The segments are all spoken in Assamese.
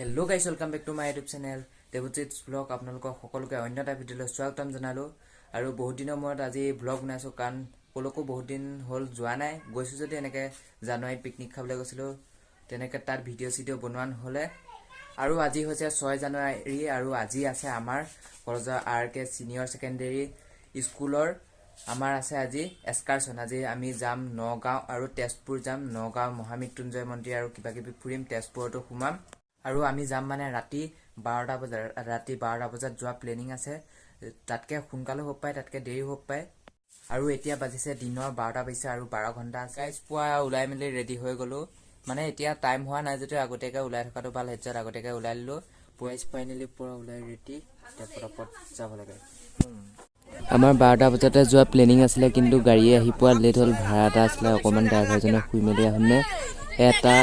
Hello guys, welcome back to my YouTube channel Devojit's vlog আপোনালোকক সকলোকে অন্য এটা ভিডিঅ'লৈ স্বাগতম জনালো আৰু বহুত দিনৰ মূৰত আজি vlog বনাইছো কাৰণ কলকো বহুত দিন হল যোৱা নাই গৈছো যদি এনেকে জানুৱাৰী পিকনিক খাবলৈ গৈছিলো তেনেকে তাৰ ভিডিঅ' বনোৱান হলে আৰু আজি হৈছে 6 জানুৱাৰী আৰু আজি আছে আমাৰ কলেজৰ আৰকে সিনিয়ৰ সেকেন্ডাৰী স্কুলৰ আমাৰ আছে আজি এক্সকাৰশন আজি আমি যাম নগাঁও আৰু তেজপুৰ যাম নগাঁও মহামৃত্যুঞ্জয় মন্দিৰ আৰু কিবা কিবি ফুৰিম তেজপুৰটো ঘুমাম আৰু আমি যাম মানে ৰাতি 12টা বজাত যোৱা প্লেনিং আছে তাতকে সোনকালে হ'ব পায় তাতকে দেৰি হ'ব পায় আৰু এতিয়া বাজিছে দিনৰ 12টা বাজিছে আৰু 12 ঘণ্টা আছে গাইস পুৱা উলাই মেলি ৰেডি হৈ গলো মানে এতিয়া টাইম হোৱা নাই যেটো আগতেকে উলাই থকাটো ভাল হেডজত আগতেকে উলাই লিলো পুৱাইছ ফাইনালি পুৰা উলাই ৰেডি তেপৰপত যাব লাগে আমাৰ 12টা বজাতে যোৱা প্লেনিং আছিল কিন্তু গাড়ী আহি পোৱা লেট হল ভাড়াটা আছিল অকমান ড্ৰাইভাৰজনে শুই মেলি আহনে এটা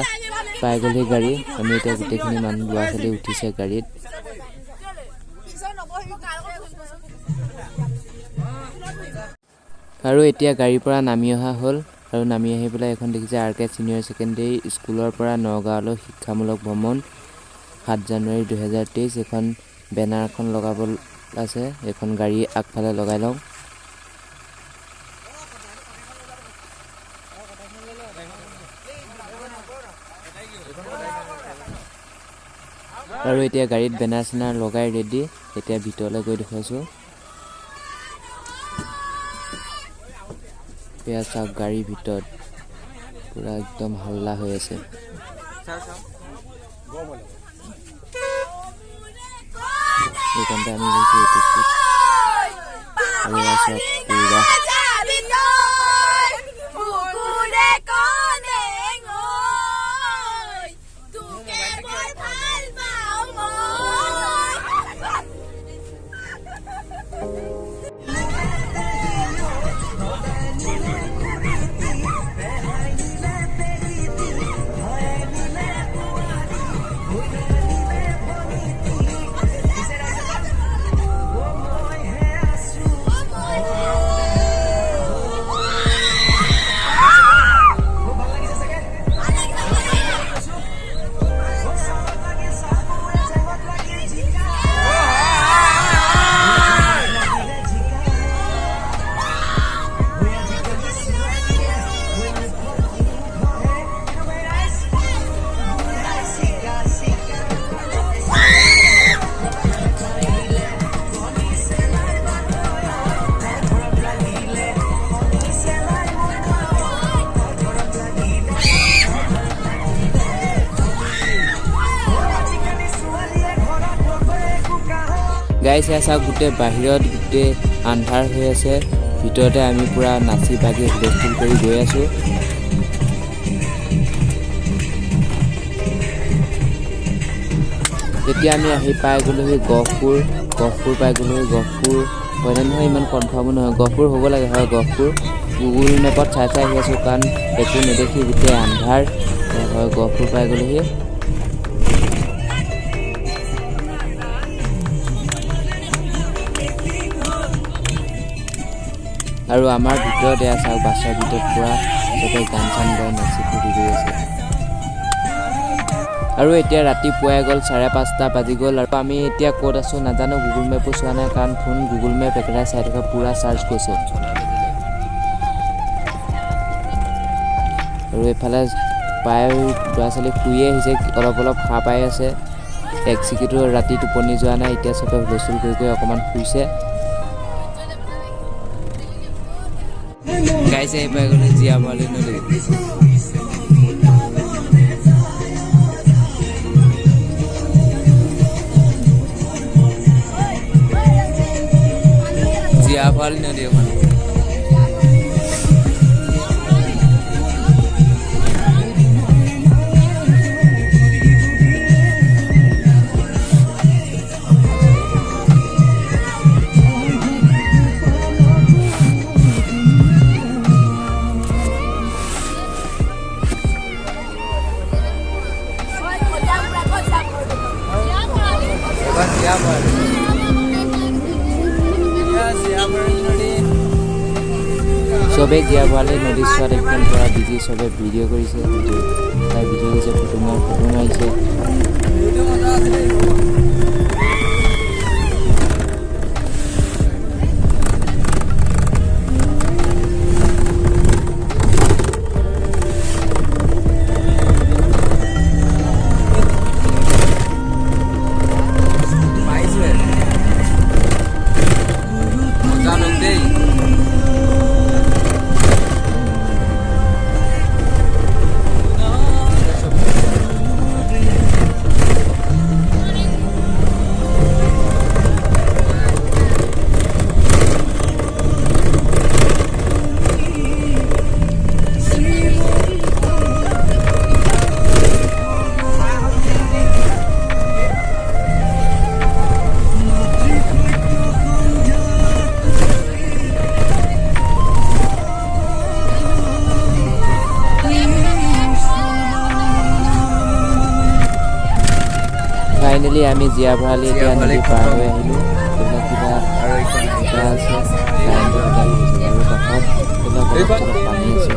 পাই গলি গাড়ী আমি এতিয়া গুটেখিনি মানুহ লোৱা চলি উঠিছে গাড়ীত আৰু এতিয়া গাড়ীৰ পৰা নামি অহা হল আৰু নামি আহি পেলাই এখন দেখিছে আৰকে সিনিয়ৰ সেকেন্ডাৰী স্কুলৰ পৰা নগাঁৱলৈ শিক্ষামূলক ভ্ৰমণ 7 জানুৱাৰী 2023 এখন বেনাৰখন লগাব আছে এখন গাড়ী আগফালে লগাই লওঁ আৰু এতিয়া গাড়ীত বেনাৰ সিনাৰ লগাই ৰেডি এতিয়া ভিতৰলৈ গৈ দেখাইছো পেয়া চাওক গাড়ী ভিতৰত পুৰা একদম হল্লা হৈ আছে এইকনটা আমি গৈছো এপিসোড আৰু আছে পুৰা গাইস এসা গুটে বাহিৰত গুটে আন্ধাৰ হৈ আছে ভিতৰতে আমি পুৰা নাচি বাগি হুলস্থুল কৰি গৈ আছো এতিয়া আমি আহি পাই গলো গহপুৰ পাই গলো গহপুৰ হয় নহয় ইমান কনফাৰ্ম নহয় গহপুৰ হ'ব লাগে হয় গহপুৰ গুগল মেপত চাই আহি আছো কাৰণ একো নেদেখি গুটে আন্ধাৰ হয় গহপুৰ পাই গলো আৰু আমাৰ ভিতৰতে আছে বাছৰ ভিতৰত পুৰা সবে গান চান গাই নাচি ফুৰি গৈ আছে আৰু এতিয়া ৰাতি পুৱাই গ'ল 5:30 বাজি গ'ল আৰু আমি এতিয়া ক'ত আছো নাজানো গুগল মেপো চোৱা নাই কাৰণ ফোন গুগল মেপ একেটা চাই থকা পুৰা চাৰ্জ কৰিছে আৰু এফালে পাই ল'ৰা-ছোৱালী শুই আহিছে অলপ খা পাই আছে টেক্সিটো ৰাতি টোপনি যোৱা নাই এতিয়া সবে হুলস্থুল কৰি অকমান শুইছে গাইছে এই পাই গ'লে জিয়া বলি নদী জিয়া বলি নদী এখন সবে জিয়াবালে নদী চোৱাত একদম পুৰা বিজি সবে ভিডিঅ' কৰিছে ভিডিঅ' কৰিছে ফটো মাৰিছে ফাইনেলি আমি জীয়া ভৰালি এতিয়া নদী পাৰ হৈ আহিলোঁ। এইবিলাক কিবা আছে কাৰেণ্টৰ খুঁটা গৈছে আৰু কাষত এইবিলাক অলপ চলপ পানী আছে।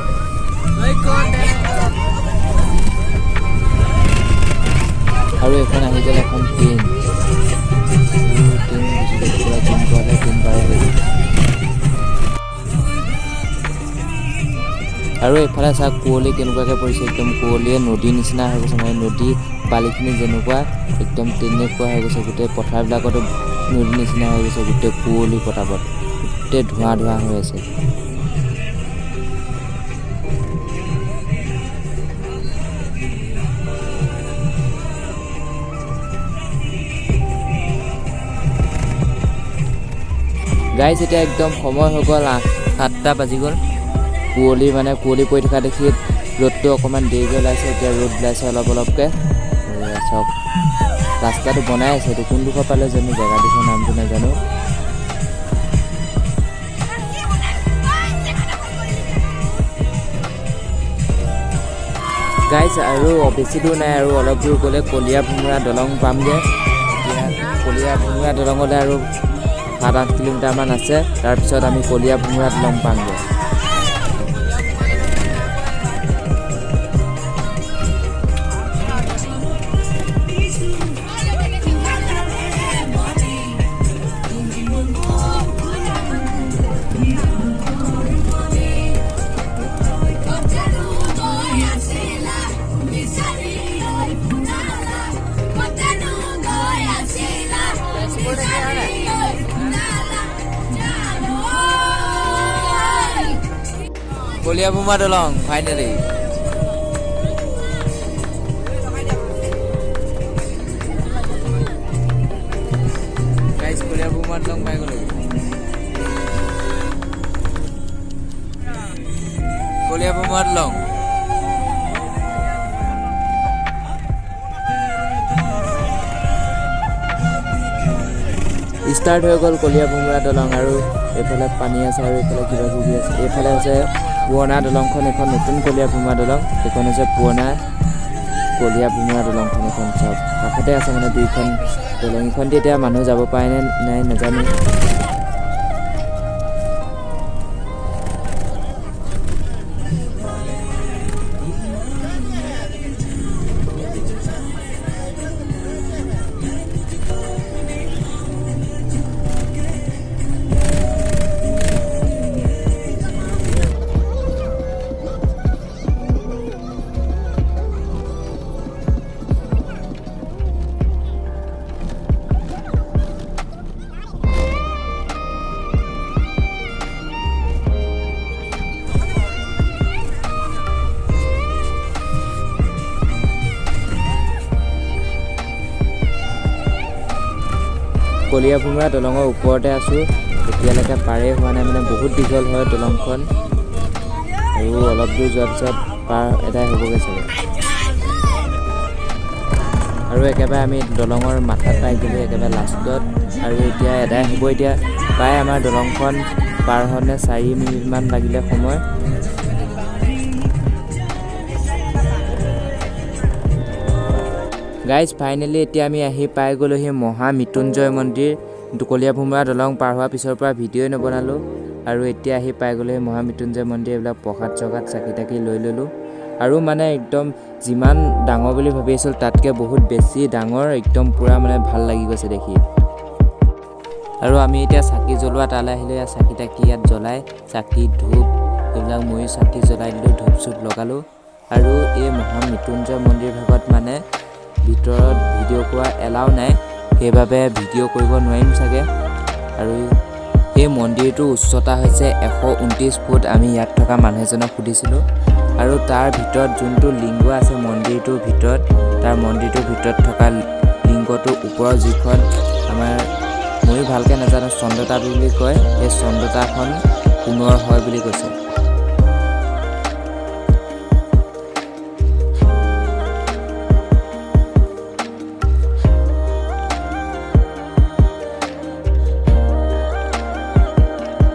আৰু এখন আহি গ'ল এখন ট্ৰেইন পুৰা ট্ৰেইন পোৱালে ট্ৰেইন পাৰ হৈ গ'ল। আৰু এইফালে চাওক কুঁৱলী কেনেকুৱাকৈ পৰিছে, একদম কুঁৱলীয়ে নদীৰ নিচিনা হৈ গৈছে, মানে নদী বালিখিনি যেনেকুৱা একদম তেনেকুৱা হৈ গৈছে। গোটেই পথাৰবিলাকতো নদীৰ নিচিনা হৈ গৈছে, গোটেই কুঁৱলী পতাপত গোটেই ধোঁৱা ধোঁৱা হৈ আছে। গাইজ এতিয়া একদম সময় হৈ গ'ল 7টা বাজি গ'ল। কুঁৱলী পৰি থকা দেখি ৰ'দটো অকণমান দেৰিকৈ ওলাইছে। এতিয়া ৰ'দ ওলাইছে অলপ অলপকৈ। চাওক ৰাস্তাটো বনাই আছে, এইটো কোনডোখৰ পালে জানো, জেগাডোখৰ নামটো নাজানো। গাইজ আৰু বেছি দূৰ নাই, আৰু অলপ দূৰ গ'লে কলীয়া ভোমোৰা দলং পামগৈ। এতিয়া কলীয়া ভোমোৰা দলঙলৈ আৰু 7-8 কিলোমিটাৰমান আছে, তাৰপিছত আমি কলীয়া ভোমোৰা দলং পামগৈ। কলীয়া ভোমোৰা দলং ফাইনেলি। গাইজ কলীয়া ভোমোৰা দলং পাই গ'লো। কলীয়া ভোমোৰা দলং ষ্টাৰ্ট হৈ গ'ল কলীয়া ভোমোৰা দলং। আৰু এইফালে পানী আছে আৰু এইফালে কিবা কিবি আছে। এইফালে হৈছে পুৰণা দলংখন, এখন নতুন কলীয়া ভোমোৰা দলং, এইখন হৈছে পুৰণা কলীয়া ভোমোৰা দলংখন। এখন চব কাষতে আছে মানে দুইখন দলং। এইখনতে এতিয়া মানুহ যাব পাৰে নে নাই নাজানো। কলীয়া ভোমোৰা দলঙৰ ওপৰতে আছোঁ, এতিয়ালৈকে পাৰেই হোৱা নাই, মানে বহুত দীঘল হয় দলংখন। আৰু অলপ দূৰ যোৱাৰ পিছত পাৰ এদাই হ'বগৈ চাগে। আৰু একেবাৰে আমি দলঙৰ মাথাত পাই গ'লোঁ, একেবাৰে লাষ্টত। আৰু এতিয়া এদাই হ'ব। এতিয়া প্ৰায় আমাৰ দলংখন পাৰ হওঁতে 4 মিনিটমান লাগিলে সময়। গাইজ ফাইনেলি এতিয়া আমি আহি পাই গ'লোহি মহামৃত্যুঞ্জয় মন্দিৰ। কলীয়া ভোমোৰা দলং পাৰ হোৱাৰ পিছৰ পৰা ভিডিঅ'ই নবনালোঁ, আৰু এতিয়া আহি পাই গ'লোহি মহামৃত্যুঞ্জয় মন্দিৰ। এইবিলাক প্ৰসাদ চসাদ চাকি তাকি লৈ ল'লোঁ। আৰু মানে একদম যিমান ডাঙৰ বুলি ভাবি আছিলোঁ তাতকৈ বহুত বেছি ডাঙৰ, একদম পূৰা মানে ভাল লাগি গৈছে দেখি। আৰু আমি এতিয়া চাকি জ্বলোৱা তালৈ আহিলোঁ। ইয়াত চাকি তাকি ইয়াত জ্বলাই চাকি ধূপ এইবিলাক ময়ো চাকি জ্বলাই দিলোঁ, ধূপ চুপ লগালোঁ। আৰু এই মহামৃত্যুঞ্জয় মন্দিৰ ভাগত মানে ভিতৰত ভিডিঅ' কৰা এলাও নাই, সেইবাবে ভিডিঅ' কৰিব নোৱাৰিম চাগে। আৰু এই মন্দিৰটোৰ উচ্চতা হৈছে 129 ফুট। আমি ইয়াত থকা মানুহ এজনক সুধিছিলোঁ, আৰু তাৰ ভিতৰত যোনটো লিংগ আছে মন্দিৰটোৰ ভিতৰত, তাৰ মন্দিৰটোৰ ভিতৰত থকা লিংগটোৰ ওপৰত যিখন আমাৰ ময়ো ভালকৈ নাজানো চন্দ্ৰতা বুলি কয়, সেই চন্দ্ৰতাখন পুনৰ হয় বুলি কৈছে।